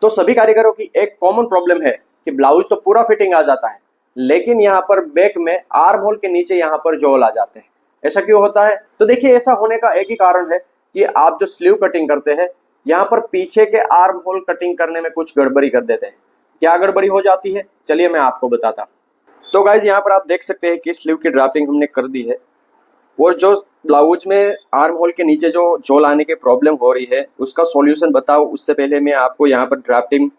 तो सभी कारीगरों की एक कॉमन प्रॉब्लम है कि ब्लाउज तो पूरा फिटिंग आ जाता है, लेकिन यहाँ पर बैक में आर्म होल के नीचे यहाँ पर जोल आ जाते हैं। ऐसा क्यों होता है? तो देखिए, ऐसा होने का एक ही कारण है कि आप जो स्लीव कटिंग करते हैं, यहाँ पर पीछे के आर्म होल कटिंग करने में कुछ गड़बड़ी कर देते हैं। क्या गड़बड़ी हो जाती है, चलिए मैं आपको बताता हूँ। तो गाइज, यहाँ पर आप देख सकते हैं कि स्लीव की ड्राफ्टिंग हमने कर दी है, और जो ब्लाउज में आर्म होल के नीचे जो झोल आने की प्रॉब्लम हो रही है उसका सॉल्यूशन बताओ, उससे पहले मैं आपको यहाँ पर ड्राफ्टिंग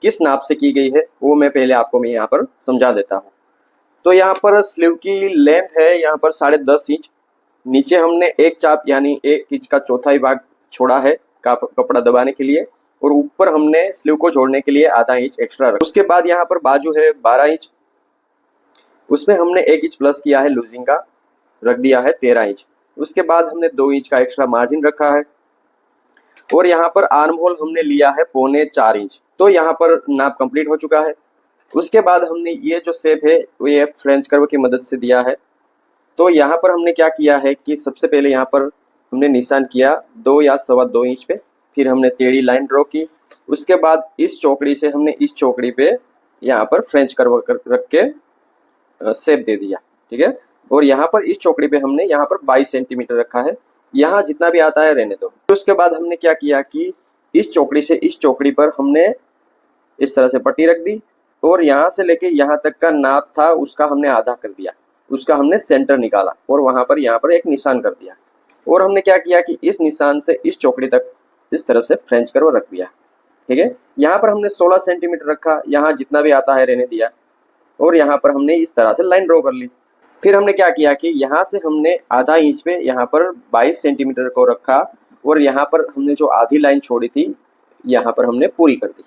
किस नाप से की गई है वो मैं पहले आपको मैं यहाँ पर समझा देता हूँ। तो यहाँ पर स्लीव की लेंथ है यहाँ पर 10.5 इंच। नीचे हमने एक चाप यानी 1 इंच का चौथाई भाग छोड़ा है कपड़ा दबाने के लिए, और ऊपर हमने स्लीव को जोड़ने के लिए आधा इंच एक्स्ट्रा रखा। उसके बाद यहाँ पर बाजू है 12 इंच, उसमें हमने 1 इंच प्लस किया है, लूजिंग का रख दिया है 13 इंच। उसके बाद हमने 2 इंच का एक्स्ट्रा मार्जिन रखा है, और यहाँ पर आर्म होल हमने लिया है 3.25 इंच। तो यहाँ पर नाप कंप्लीट हो चुका है। उसके बाद हमने ये जो शेप है वो ये फ्रेंच कर्व की मदद से दिया है। तो यहाँ पर हमने क्या किया है कि सबसे पहले यहाँ पर हमने निशान किया 2 या 2.25 इंच पे, फिर हमने टेढ़ी लाइन ड्रॉ की। उसके बाद इस चौकड़ी से हमने इस चौकड़ी पे यहाँ पर फ्रेंच कर्व रख के शेप दे दिया, ठीक है। और यहाँ पर इस चौकड़ी पे हमने यहाँ पर 22 सेंटीमीटर रखा है, यहाँ जितना भी आता है रहने दो। तो उसके बाद हमने क्या किया कि इस चौकड़ी से इस चौकड़ी पर हमने इस तरह से पट्टी रख दी, और यहाँ से लेके यहाँ तक का नाप था उसका हमने आधा कर दिया, उसका हमने सेंटर निकाला और वहाँ पर यहाँ पर एक निशान कर दिया। और हमने क्या किया कि इस निशान से इस चौकड़ी तक इस तरह से फ्रेंच कर्व रख दिया, ठीक है। यहाँ पर हमने 16 सेंटीमीटर रखा, यहाँ जितना भी आता है रहने दिया, और यहाँ पर हमने इस तरह से लाइन ड्रॉ कर ली। फिर हमने क्या किया कि यहाँ से हमने आधा इंच पे यहाँ पर 22 सेंटीमीटर को रखा, और यहाँ पर हमने जो आधी लाइन छोड़ी थी यहाँ पर हमने पूरी कर दी।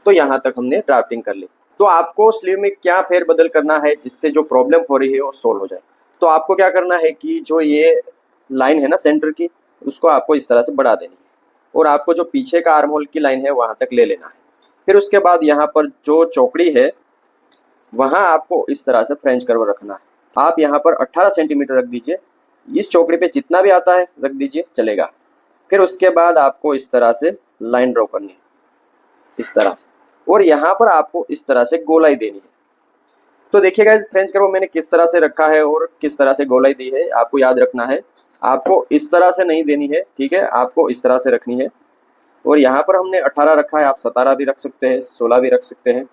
तो यहाँ तक हमने ड्राफ्टिंग कर ली। तो आपको स्लीव में क्या फेरबदल करना है जिससे जो प्रॉब्लम हो रही है वो सोल्व हो जाए? तो आपको क्या करना है कि जो ये लाइन है ना सेंटर की, उसको आपको इस तरह से बढ़ा देनी है, और आपको जो पीछे का आर्म होल की लाइन है वहाँ तक ले लेना है। फिर उसके बाद यहाँ पर जो चौकड़ी है वहाँ आपको इस तरह से फ्रेंच कर्व रखना है। आप यहाँ पर 18 सेंटीमीटर रख दीजिए, इस चौकड़ी पे जितना भी आता है रख दीजिए, चलेगा। फिर उसके बाद आपको इस तरह से लाइन ड्रॉ करनी है, इस तरह से, और यहाँ पर आपको इस तरह से गोलाई देनी है। तो देखिएगा इस फ्रेंच कर्व मैंने किस तरह से रखा है और किस तरह से गोलाई दी है, आपको याद रखना है। आपको इस तरह से नहीं देनी है, ठीक है, आपको इस तरह से रखनी है। और यहाँ पर हमने 18 रखा है, आप 17 भी रख सकते हैं, 16 भी रख सकते हैं,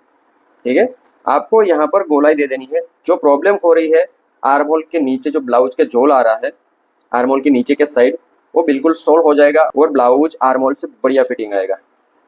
ठीक है। आपको यहाँ पर गोलाई दे देनी है। जो प्रॉब्लम हो रही है आर्म होल के नीचे जो ब्लाउज के झोल आ रहा है आर्म होल के नीचे के साइड, वो बिल्कुल सोल्व हो जाएगा और ब्लाउज आर्म होल से बढ़िया फिटिंग आएगा।